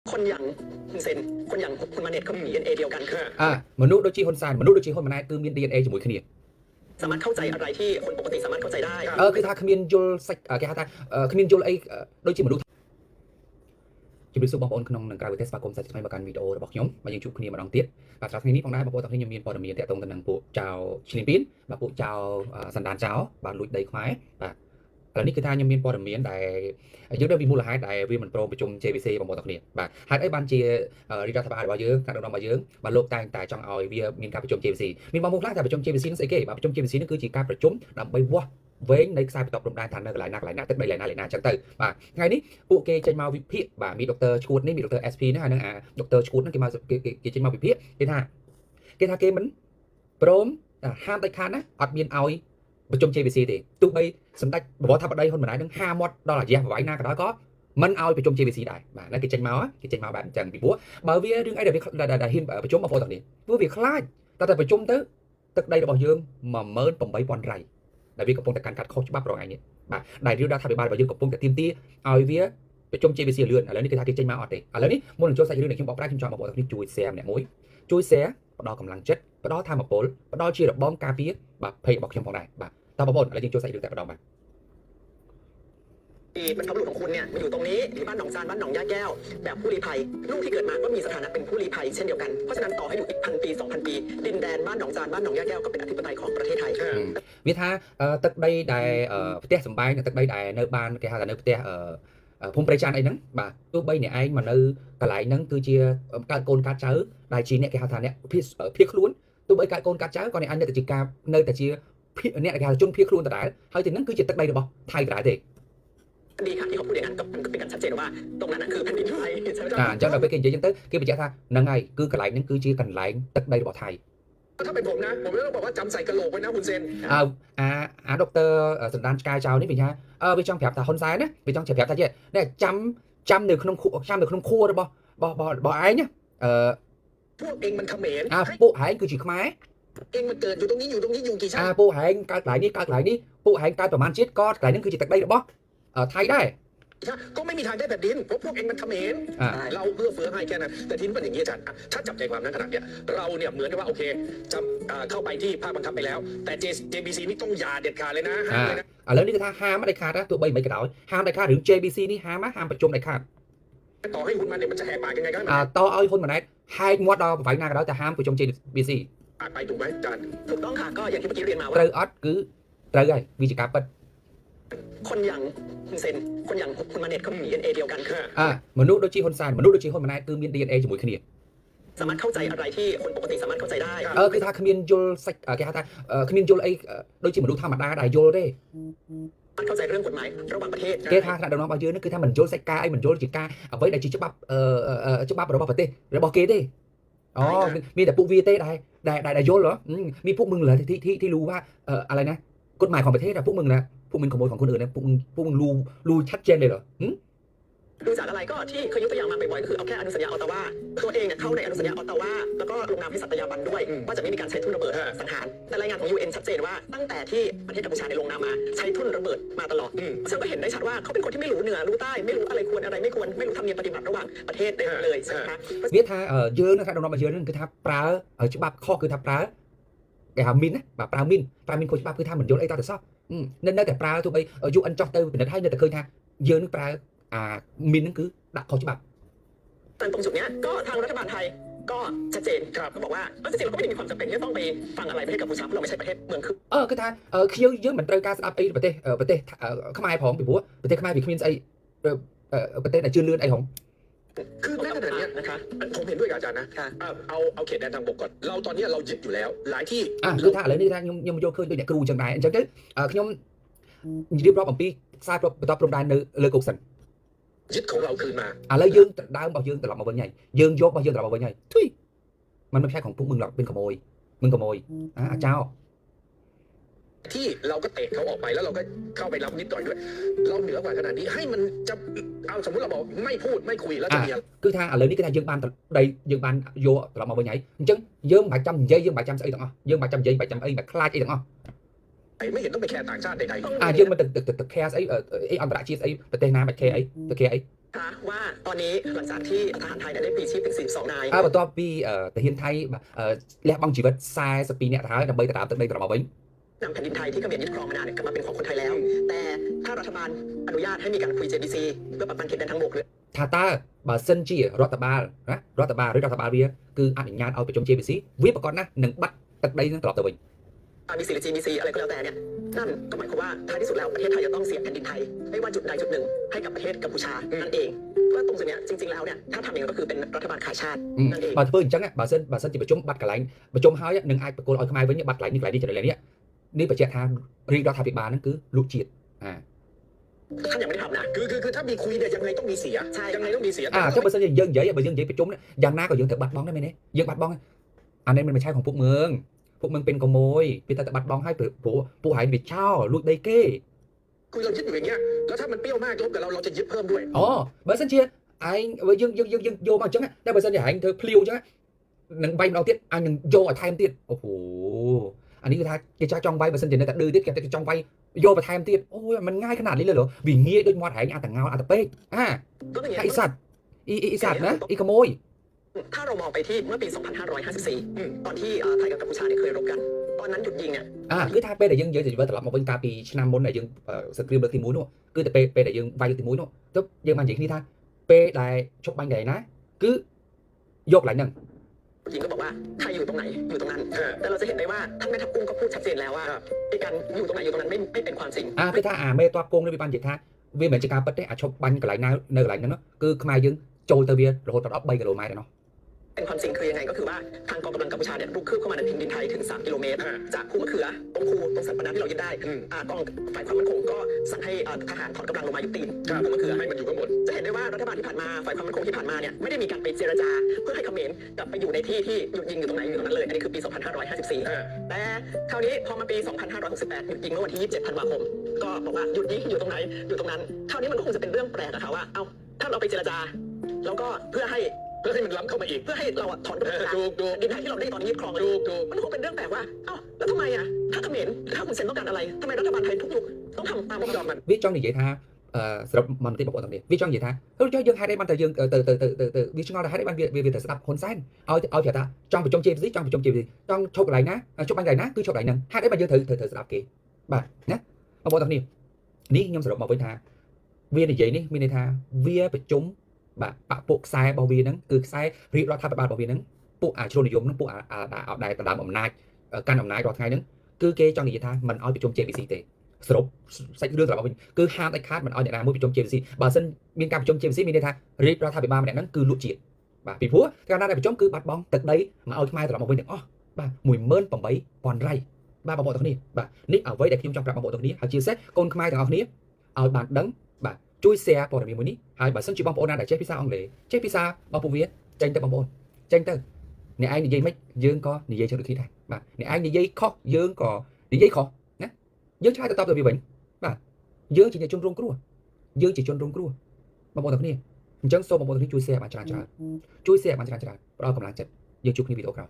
คนอย่างคุณเซนคนอย่างคุณมาเน็ตเขามี DNA เดียวกันคือมนุษย์โดยจีฮอนซานมนุษย์โดยจีฮอนมานาคือมี DNA ជាមួយគ្នាสามารถเข้าใจอะไรที่คนปกติสามารถเข้าใจได้គឺថាគ្មានយល់សាច់គេហៅថាគ្មានយល់អីដូចជាមនុស្សជំរាបសួរបងប្អូនក្នុងនិងក្រៅប្រទេសស្វាគមន៍សាច់ថ្មីមកកាន់វីដេអូរបស់ខ្ញុំមកយើងជួបគ្នាម្ដងទៀតបាទសម្រាប់ថ្ងៃនេះផងដែរបងប្អូនទាំងគ្នាខ្ញុំមានព័ត៌មានទាក់ទងទៅនឹងពួកចៅឈ្លានពានបាទពួកចៅសណ្ដានចៅបាទលួចដីខ្មែរបាទឥឡូវនេះគឺថាខ្ញុំមានព័ត៌មានដែលយើងដឹងពីមូលហេតុដែលវាមិនព្រមប្រជុំ JVC បងប្អូនទាំងគ្នាបាទហេតុអីបានជារដ្ឋាភិបាលរបស់យើងការដឹកនាំរបស់យើងបាទលោកតែងតែចង់ឲ្យវាមានការប្រជុំ JVC មានបងប្អូនខ្លះតែប្រជុំ JVC នឹងស្អីគេបាទប្រជុំ JVC នឹងគឺជាការប្រជុំដើម្បីវាស់វែងនៃខ្សែបន្ទាត់ព្រំដែនថានៅកន្លែងណាទឹកដីកន្លែងណាអញ្ចឹងទៅបាទថ្ងៃនេះពួកគេចេញមកវិភាគបាទមានដុកទ័រឈួតនេះមានដុកទ័រ SP នេះហើយនឹងដុកទ័រឈួតហ្នឹងគេចេញមកវិភាគគេថាគេមិនព្រមហាមដាច់ខាតណាអត់មានឲ្យប្រជុំ JVC ទេទោះបីសម្ដេចបវរថាបតីហ៊ុនម៉ាណែតនឹងហាមាត់ដល់រយៈប្រវែងណាក៏ដោយក៏មិនឲ្យប្រជុំ JVC ដែរបាទណាគេចេញមកបែបអញ្ចឹងពីព្រោះបើវារឿងអីដែលវាហ៊ានប្រជុំបងប្អូនទាំងនេះព្រោះវាខ្លាចតែប្រជុំទៅទឹកដីរបស់យើង 18000 រៃដែលវាកំពុងតែកាន់កាត់ខុសច្បាប់រងឯងបាទដែលរដ្ឋាភិបាលរបស់យើងកំពុងតែទាមទារឲ្យវាប្រជុំ JVC លឿនឥឡូវនេះគេថាគេចេញមកអត់ទេឥឡូវនេះមុននឹងចូលសាច់រឿងនេះខ្ញុំបកប្រែខ្ញុំចង់បងប្អូនទាំងនេះជួយ share ម្នាក់មួយជួយ share ផ្ដល់កម្លាំងចិត្តផ្ដល់ធម៌ពលផ្ដល់ជារបងការពារបាទเพจរបស់ខ្ញុំផងដែរបាទតើបងប្អូនឥឡូវយើងចូលសាច់រឿងតែម្ដងបាទบรรพบุรุษของคุณเนี่ยมาอยู่ตรงนี้ที่บ้านหนองซานบ้านหนองย่าแก้วแบบผู้ลี้ภัยลูกที่เกิดมาก็มีสถานะเป็นผู้ลี้ภัยเช่นเดียวกันเพราะฉะนั้นต่อให้อยู่อีก1,000 ปี 2,000 ปีดินแดนบ้านหนองซานบ้านหนองย่าแก้วก็เป็นอธิปไตยของประเทศไทยវាថាទឹកដីដែលផ្ទះសម្បែងទឹកដីដែលនៅបានគេហៅថានៅផ្ទះភូមិព្រៃច័ន្ទអីហ្នឹងបាទទោះបីអ្នកឯងមកនៅកន្លែងហ្នឹងគឺជាកើតកូនកើតចៅដែលជាអ្នកគេហៅថាអ្នកភៀសខ្លួនទោះបីកើតកូនកើតចៅក៏អ្នកឯងនៅតែជាការនៅតែជាអ្នកគេហៅជនភៀសខ្លួនដដែលហើយទីហ្នឹងគឺជាទឹកដីរបស់ថៃដដែលទេดีค่ะที่เขาพูดอย่างนั้นก็เป็นการชัดเจนว่าตรงนั้นคือแผ่นดินไทยใช่ไหมจ๊ะអញ្ចឹងដល់ពេលគេនិយាយអញ្ចឹងទៅគេបញ្ជាក់ថាហ្នឹងហើយគឺកន្លែងហ្នឹងគឺជាកន្លែងទឹកដីរបស់ថៃถ้าเป็นผมนะผมก็ต้องบอกว่าจำใส่กะโหลกไว้นะคุณเซนដុកទ័រសណ្ដានឆ្កែចៅនេះវាចង់ប្រាប់ថាហ៊ុនសែនណាវាចង់ប្រាប់ថានេះចាំនៅក្នុងខួររបស់ឯងណាพวกเองมันเขมรពួកឯងគឺជាខ្មែរเองมันเกิดอยู่ตรงนี้อยู่กี่ชาติពួកឯងកើតកន្លែងនេះពួកឯងកើតប្រមាណជាតិក៏កន្លែងហ្នឹងគឺជាទឹកដីរបស់ไทยได้ก็ไม่มีทางได้แผ่นดินเพราะพวกเองมันเขมรเราเอื้อเฟื้อให้แค่นั้นแต่ทีนี้เป็นอย่างนี้อาจารย์ถ้าจับใจความนั้นขนาดเนี้ยเราเนี่ยเหมือนกับว่าโอเคจะเข้าไปที่ภาคบังคับไปแล้วแต่ JBC นี่ต้องอย่าเด็ดขาดเลยนะห้ามเลยนะឥឡូវនេះគឺថាហាមមិនដាច់ខាតទោះបីមិនក៏ដោយហាมដាច់ខាតរឿង JBC នេះហាមប្រជុំដាច់ខាតต่อให้ហ៊ុនម៉ាណែតมันจะแหกปากยังไงก็ตอឲ្យហ៊ុនម៉ាណែតហែកមាត់ដល់ប្រវែងណាក៏ដោយតែហាមប្រជុំ JBC ไปถูกไหมอาจารย์ถูกต้องค่ะก็อย่างที่เมื่อกี้เรียนมาว่าត្រូវអត់គឺត្រូវហើយវាជាការពិតคนอย่างคุณเซนคนอย่างคุณมาเน็ตเขามี DNA เดียวกันคือមនុស្សដូចជាហ៊ុនសែនមនុស្សដូចជាហ៊ុនម៉ាណែតគឺមាន DNA ជាមួយគ្នាสามารถเข้าใจอะไรที่คนปกติสามารถเข้าใจได้គឺថាគ្មានយល់សាច់គេហៅថាគ្មានយល់អីដូចជាមនុស្សធម្មតាដែលយល់ទេเข้าใจเรื่องกฎหมายระหว่างประเทศគេថាថ្នាក់ដឹកនាំរបស់យើងនេះគឺថាមិនយល់សាច់ការអីមិនយល់ជាការអ្វីដែលជាច្បាប់របស់ប្រទេសរបស់គេទេអូមានតែពួកវាទេដែលយល់เหรอมีพวกมึงเหรอที่รู้ว่าอะไรนะกฎหมายของประเทศอะพวกมึงนะพวกมึงขโมยของคนอื่นนะพวกมึงรู้ชัดเจนเลยเหรอดูจากอะไรก็ที่เคยยกตัวอย่างมาบ่อยๆก็คือเอาแค่อนุสัญญาออตตาวาตัวเองเนี่ยเข้าในอนุสัญญาออตตาวาแล้วก็ลงนามในสัตยาบันด้วยว่าจะไม่มีการใช้ทุ่นระเบิดสังหารแต่รายงานของ UN ชัดเจนว่าตั้งแต่ที่ประเทศกัมพูชาในลงนามมาใช้ทุ่นระเบิดมาตลอดซึ่งก็เห็นได้ชัดว่าเขาเป็นคนที่ไม่รู้เหนือรู้ใต้ไม่รู้อะไรควรอะไรไม่ควรไม่รู้ธรรมเนียมปฏิบัติระหว่างประเทศเลยใช่ไหมคะវាថាយើងនៅថ្នាក់ដឹកនាំរបស់យើងគឺថាប្រើច្បាប់ខុសគឺថាប្រើគេហៅមីនណាបាទប្រើមីនខុសច្បាប់គឺថាមិនយល់អីតទៅសោះនៅតែប្រើទោះបី UN ចោះទៅពិនិត្យហើយនៅតែឃើញថាយើងនឹងប្រើមីนហ្នឹងគឺដាក់ខុសច្បាប់แต่ตรงจุดนี้ก็ทางรัฐบาลไทยก็ชัดเจนครับเขาบอกว่าจริงๆเราก็ไม่ได้มีความจำเป็นที่จะต้องไปฟังอะไรประเทศกัมพูชาเพราะเราไม่ใช่ประเทศเมืองคือគឺថាយើងមិនត្រូវការស្ដាប់អីប្រទេសខ្មែរផងពីព្រោះប្រទេសខ្មែរវាគ្មានស្អីប្រទេសដែលជឿនលឿនអីហងคือแม้ขนาดนี้นะคะผมเห็นด้วยกับอาจารย์นะเอาเขตแดนทางบกก่อนเราตอนนี้เรายึดอยู่แล้วหลายที่គឺថាឥឡូវនេះថាខ្ញុំយកឃើញដូចអ្នកគ្រូអញ្ចឹងដែរអញ្ចឹងទៅខ្ញុំរៀបរាប់អំពីខ្សែបន្តព្រំដែននៅលើកុកសិនยึดของเราคืนมาឥឡូវយើងដើមរបស់យើងត្រឡប់មកវិញហើយយើងយករបស់យើងត្រឡប់មកវិញហើយទុយมันไม่ใช่ของพวกมึงหรอกเป็นขโมยเจ้าที่เราก็เตะเขาออกไปแล้วเราก็เข้าไปรับนิดหน่อยด้วยเราเหนือกว่าขนาดนี้ให้มันจะเอาสมมติเราบอกไม่พูดไม่คุยแล้วจะมีគឺថាឥឡូវនេះគឺថាយើងបានយកត្រឡប់មកវិញហើយអញ្ចឹងយើងមិនបាច់ចាំនិយាយយើងមិនបាច់ចាំស្អីទាំងអស់យើងមិនបាច់ចាំនិយាយមិនបាច់ចាំអីមិនខ្លាចអីទាំងអស់ไม่เห็นต้องไปแคร์ต่างชาติใดๆយើងមិនទៅ care ស្អីអន្តរជាតិស្អីប្រទេសណាមិន care អីទៅ care អី คะว่าตอนนี้หลังจากที่ทหารไทยได้พลีชีพถึง42นาย បន្ទាប់ពីតាហ៊ានថៃលះបង់ជីវិត42នាក់ទៅហើយដើម្បីទៅតាមទឹកដីត្រឡប់មកវិញ นำแผ่นดินไทยที่เขมรยึดครองมานานกลับมาเป็นของคนไทยแล้ว แต่ถ้ารัฐบาลอนุญาตให้มีการคุย JBC เพื่อปัดปันเขตแดนทางบกหรือ ថាតើបើសិនជារដ្ឋបាលណារដ្ឋបាលឬរដ្ឋបាលវាគឺអនុញ្ញាតឲ្យប្រជុំ JBC វាប្រកាសណាស់នឹងបាត់ទឹកដីនឹងត្រឡប់ទៅវិញ RBC หรือ GBC อะไรก็แล้วแต่เนี่ยนั่นก็หมายความว่าท้ายที่สุดแล้วประเทศไทยจะต้องเสียแผ่นดินไทยไม่ว่าจุดใดจุดหนึ่งให้กับประเทศกัมพูชานั่นเองก็ตรงจุดเนี้ยจริงๆแล้วเนี่ยถ้าทำอย่างนั้นก็คือเป็นรัฐบาลขายชาตินั่นเอง បើធ្វើអញ្ចឹងបើសិនជាប្រជុំបាត់កន្លែងប្រជុំហើយនឹងអាចប្រគល់ឲ្យខ្មែរវិញបាត់កន្លែងនេះកន្លែងនេះចំណុចនេះនេះបញ្ជាក់ថារាជរដ្ឋាភិបាលហ្នឹងគឺលុជាតិ ท่านยังไม่ได้ทำนะ คือถ้ามีคุยเนี่ยยังไงต้องมีเสีย ใช่ ยังไงต้องมีเสีย ចុះបើសិនជាយើងនិយាយបើយើងនិយាយប្រជុំយ៉ាងណាក៏យើងត្រូវបាត់បង់ដែរមែនទេយើងបាត់បង់អានេះមិនមែនឆាយของพวกมึงเป็นขโมยពីតែបាត់បង់ឲ្យពួកហែងវាចោលលួចដីគេ คือเราคิดอยู่อย่างเงี้ยแล้วถ้ามันเปรี้ยวมากลบกับเราจะยึดเพิ่มด้วย អូបើសិនជាឯងយើងយកមកអញ្ចឹងតែបើសិនជាហែងធ្វើភ្លាវអញ្ចឹងនឹងបាញ់ម្ដងទៀតអញនឹងយកឲ្យថែមទៀតអូហូអានេះគឺថាគេចាស់ចង់វាយបើសិនជានៅតែឌឺទៀតគេចង់វាយយកបន្ថែមទៀតអូយมันง่ายขนาดนี้เลยเหรอវាងាយដូចមាត់ហែងអាតងោអាតពេក ก็อย่าง ไอ เงี้ย สัตว์อีสัตว์นะอีขโมย ถ้าเรามองไปที่เมื่อปี 2554 ตอนที่ไทยกับกัมพูชาเนี่ยเคยรบกัน ตอนนั้นหยุดยิงเนี่ย គឺថាពេលដែលយើងទៅត្រឡប់មកវិញកាលពីឆ្នាំមុនដែលយើងសង្គ្រាមលើកទី1នោះគឺតែពេលដែលយើងវាយលើកទី1នោះទៅយើងបាននិយាយគ្នាថាពេលដែលឈប់បាញ់កន្លែងណាគឺយកកន្លែងហ្នឹង หญิงก็บอกว่าใครอยู่ตรงไหนอยู่ตรงนั้น แต่เราจะเห็นได้ว่าท่านแม่ทัพกุ้งก็พูดชัดเจนแล้วว่าไอ้การอยู่ตรงไหนอยู่ตรงนั้นไม่เป็นความจริง គឺថាអាមេតបគងនេះវាបាននិយាយថាវាមិនមែនជាការពិតទេអាឈប់បាញ់កន្លែងណានៅកន្លែងហ្នឹងគឺខ្មែរយើងចូលទៅវារហូតដល់13គីឡូម៉ែត្រឯណោះ เป็นความจริงคือยังไงก็คือว่าทางกองกำลังกัมพูชาเนี่ยรุกคืบเข้ามาในแผ่นดินไทยถึง3 กิโลเมตรจากภูมะเขือตรงสันปะนาที่เรายึดได้กองฝ่ายความมั่นคงก็สั่งให้ทหารถอนกำลังลงมายึดตีนภูมะเขือ ให้มันอยู่ข้างบน จะเห็นได้ว่ารัฐบาลที่ผ่านมาฝ่ายความมั่นคงที่ผ่านมาเนี่ยไม่ได้มีการไปเจรจาเพื่อให้เขมรกลับไปอยู่ในที่ที่หยุดยิงอยู่ตรงไหนอยู่ตรงนั้นเลยอันนี้คือปี 2554 แต่คราวนี้พอมาปี 2568 หยุดยิงเมื่อวันที่ 27 ธันวาคม ก็บอกว่าหยุดยิงอยู่ตรงไหนอยู่ตรงนั้นคราวนี้มันก็คงจะเป็นเรื่องแปลกอะค่ะว่าเอ้าถ้าเราไปเจรจาแล้วก็เพื่อให้มันล้ำเข้ามาอีกเพื่อให้เราถอนกำลังจากดินแดนที่เราได้ตอนนี้ยึดครองเลยมันคงเป็นเรื่องแปลกว่าเอ้าแล้วทำไมอะถ้าเขมรถ้าคุณเซนต้องการอะไรทำไมรัฐบาลไทยทุกยุคต้องทำตามยอมมัน វាចង់និយាយថាសរុបមកទីបងប្អូនទាំងនេះវាចង់និយាយថាយើងហេតុអីបានតែយើងទៅវាឆ្ងល់ថាហេតុអីបានវាទៅស្ដាប់ហ៊ុនសែនឲ្យប្រាប់ថាចង់ប្រជុំ JBC ចង់ឈប់កន្លែងណាឈប់បាញ់កន្លែងណាគឺឈប់កន្លែងហ្នឹងហេតុអីបានយើងត្រូវស្ដាប់គេបាទណាបងប្អូនទាំងនេះនេះខ្ញុំសរុបមកវិញថាវានិយាយនេះមានន័យថាវាប្រជុំបាទបពពួកខ្សែរបស់វាហ្នឹងគឺខ្សែរាជរដ្ឋាភិបាលរបស់វាហ្នឹងពួកអាជ្រុលនិយមហ្នឹងពួកដែលដណ្ដើមអំណាចកាន់អំណាចរាល់ថ្ងៃហ្នឹងគឺគេចង់និយាយថាមិនឲ្យប្រជុំ JBC ទេ សរុបសាច់រឿងត្រឡប់មកវិញគឺហាមដាច់ខាតមិនឲ្យអ្នកណាមួយប្រជុំ JBC បើសិនមានការប្រជុំ JBC មានន័យថារាជរដ្ឋាភិបាលម្នាក់ហ្នឹងគឺលួចជាតិបាទពីព្រោះកាលណាដែលប្រជុំគឺបាត់បង់ទឹកដីមកឲ្យខ្មែរត្រឡប់មកវិញទាំងអស់បាទ 18000 រៃបាទបងប្អូនទាំងនេះបាទនេះអ្វីដែលខ្ញុំចង់ប្រាប់បងប្អូនទាំងនេះហើយជាពិសេសកូនខ្មែរទាំងអស់គ្នាឲ្យបានដឹងបាទជួយ share ព័ត៌មានមួយនេះហើយបើសិនជាបងប្អូនណាដែលចេះភាសាអង់គ្លេសចេះភាសារបស់ពួកវាចេញទៅបងប្អូនចេញទៅអ្នកឯងនិយាយមិនយើងក៏និយាយចឹងដូចគ្នាដែរបាទអ្នកឯងនិយាយខុសយើងក៏និយាយខុសណាយើងឆ្លើយទៅតបទៅវាវិញ បាទយើងជាជនរងគ្រោះយើងជាជនរងគ្រោះបងប្អូនទាំងគ្នាអញ្ចឹងសូមបងប្អូនទាំងគ្នាជួយ share បានច្រើនជួយ share បានច្រើនផ្ដល់កម្លាំងចិត្តយើងជួបគ្នាវីដេអូក្រោយ